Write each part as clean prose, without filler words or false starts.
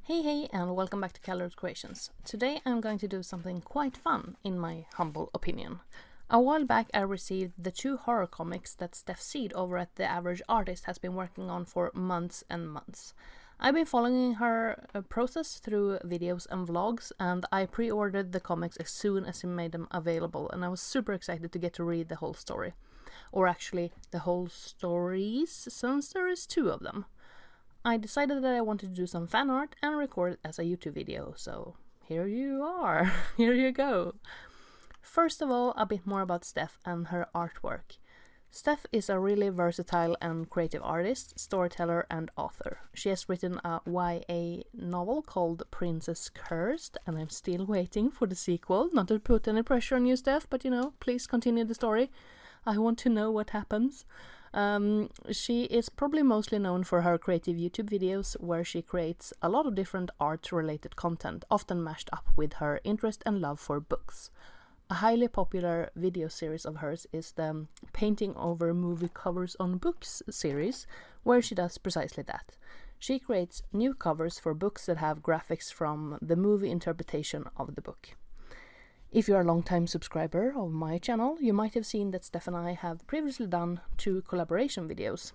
Hey and welcome back to Kallerhult Creations. Today I'm going to do something quite fun, in my humble opinion. A while back I received the 2 horror comics that Steph Seed over at The Average Artist has been working on for months and months. I've been following her process through videos and vlogs, and I pre-ordered the comics as soon as she made them available, and I was super excited to get to read the whole story. Or actually, the whole stories, since there is 2 of them. I decided that I wanted to do some fan art and record it as a YouTube video, so here you are, here you go. First of all, a bit more about Steph and her artwork. Steph is a really versatile and creative artist, storyteller and author. She has written a YA novel called Princess Cursed, and I'm still waiting for the sequel. Not to put any pressure on you, Steph, but please continue the story. I want to know what happens. She is probably mostly known for her creative YouTube videos, where she creates a lot of different art-related content, often mashed up with her interest and love for books. A highly popular video series of hers is the Painting Over Movie Covers on Books series, where she does precisely that. She creates new covers for books that have graphics from the movie interpretation of the book. If you're a long-time subscriber of my channel, you might have seen that Steph and I have previously done 2 collaboration videos.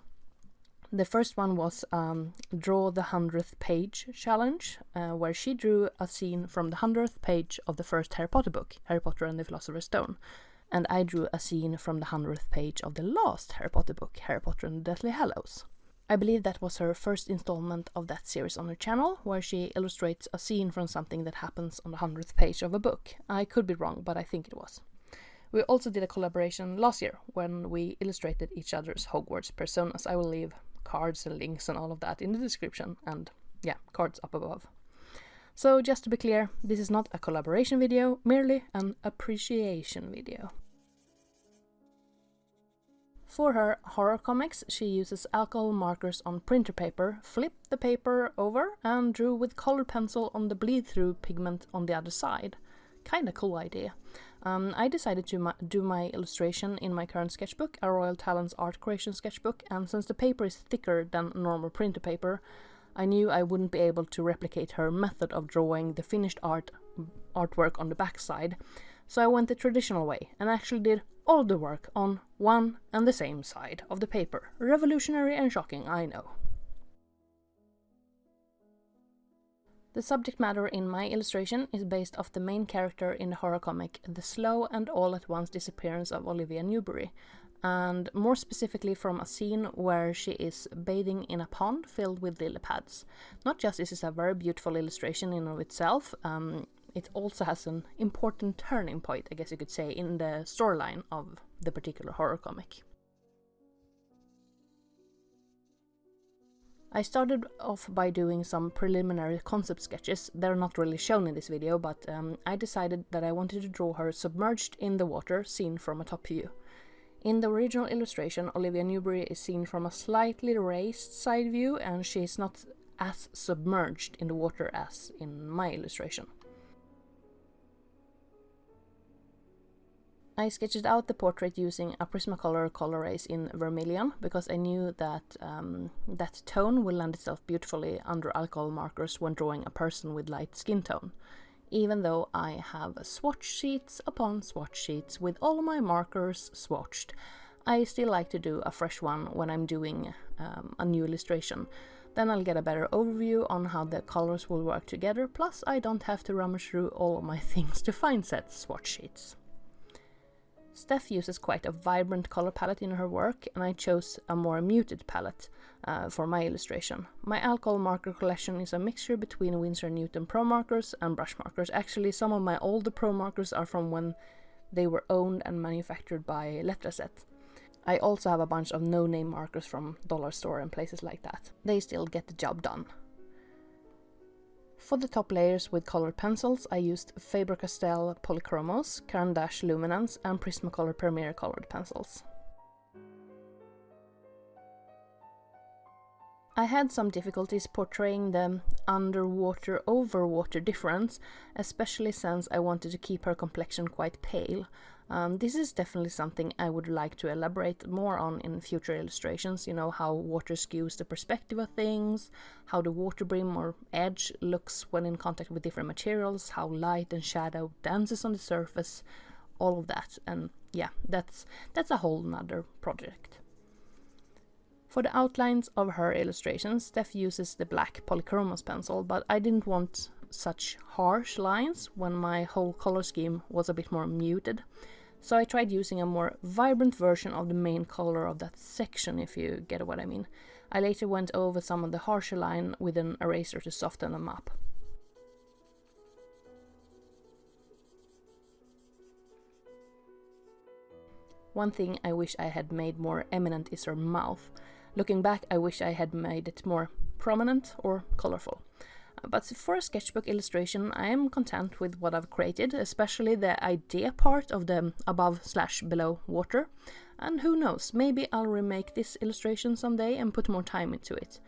The first one was Draw the 100th Page challenge, where she drew a scene from the 100th page of the first Harry Potter book, Harry Potter and the Philosopher's Stone, and I drew a scene from the 100th page of the last Harry Potter book, Harry Potter and the Deathly Hallows. I believe that was her first installment of that series on her channel, where she illustrates a scene from something that happens on the 100th page of a book. I could be wrong, but I think it was. We also did a collaboration last year, when we illustrated each other's Hogwarts personas. I will leave cards and links and all of that in the description, and yeah, cards up above. So just to be clear, this is not a collaboration video, merely an appreciation video. For her horror comics, she uses alcohol markers on printer paper, flipped the paper over, and drew with colored pencil on the bleed-through pigment on the other side. Kinda cool idea. I decided to do my illustration in my current sketchbook, a Royal Talons art creation sketchbook, and since the paper is thicker than normal printer paper, I knew I wouldn't be able to replicate her method of drawing the finished artwork on the backside. So I went the traditional way and actually did all the work on one and the same side of the paper. Revolutionary and shocking, I know. The subject matter in my illustration is based off the main character in the horror comic The Slow and All-at-Once Disappearance of Olivia Newbrie, and more specifically from a scene where she is bathing in a pond filled with lily pads. Not just is this a very beautiful illustration in and of itself, it also has an important turning point, I guess you could say, in the storyline of the particular horror comic. I started off by doing some preliminary concept sketches. They're not really shown in this video, but I decided that I wanted to draw her submerged in the water, seen from a top view. In the original illustration, Olivia Newbrie is seen from a slightly raised side view, and she is not as submerged in the water as in my illustration. I sketched out the portrait using a Prismacolor color race in vermilion, because I knew that that tone will lend itself beautifully under alcohol markers when drawing a person with light skin tone. Even though I have swatch sheets upon swatch sheets with all my markers swatched, I still like to do a fresh one when I'm doing a new illustration. Then I'll get a better overview on how the colors will work together, plus I don't have to rummage through all of my things to find said swatch sheets. Steph uses quite a vibrant color palette in her work, and I chose a more muted palette for my illustration. My alcohol marker collection is a mixture between Winsor & Newton Pro markers and brush markers. Actually, some of my older Pro markers are from when they were owned and manufactured by Letraset. I also have a bunch of no-name markers from Dollar Store and places like that. They still get the job done. For the top layers with colored pencils, I used Faber-Castell Polychromos, Caran d'Ache Luminance, and Prismacolor Premier colored pencils. I had some difficulties portraying the underwater-overwater difference, especially since I wanted to keep her complexion quite pale. This is definitely something I would like to elaborate more on in future illustrations, you know, how water skews the perspective of things, how the water brim or edge looks when in contact with different materials, how light and shadow dances on the surface, all of that. And yeah, that's a whole nother project. For the outlines of her illustrations, Steph uses the black polychromos pencil, but I didn't want such harsh lines when my whole color scheme was a bit more muted. So I tried using a more vibrant version of the main color of that section, if you get what I mean. I later went over some of the harsher line with an eraser to soften them up. One thing I wish I had made more eminent is her mouth. Looking back, I wish I had made it more prominent or colorful. But for a sketchbook illustration, I am content with what I've created, especially the idea part of the above/below water. And who knows, maybe I'll remake this illustration someday and put more time into it.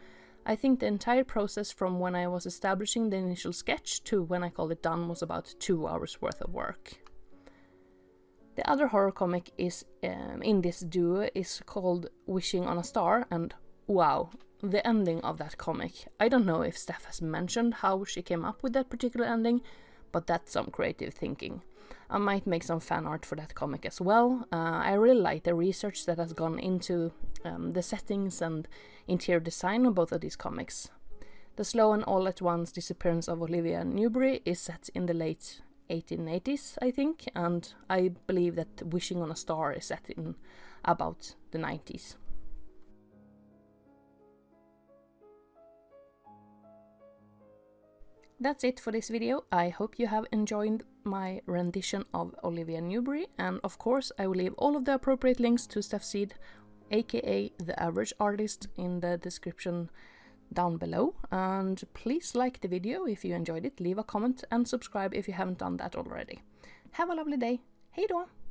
I think the entire process from when I was establishing the initial sketch to when I called it done was about 2 hours worth of work. The other horror comic is in this duo is called Wishing on a Star, and wow, the ending of that comic. I don't know if Steph has mentioned how she came up with that particular ending, but that's some creative thinking. I might make some fan art for that comic as well. I really like the research that has gone into the settings and interior design of both of these comics. The slow and all at once disappearance of Olivia Newbrie is set in the late 1880s, I think, and I believe that Wishing on a Star is set in about the 90s. That's it for this video. I hope you have enjoyed my rendition of Olivia Newbrie, and of course I will leave all of the appropriate links to Steph Seed, aka The Average Artist, in the description down below. And please like the video if you enjoyed it, leave a comment and subscribe if you haven't done that already. Have a lovely day. Hej då!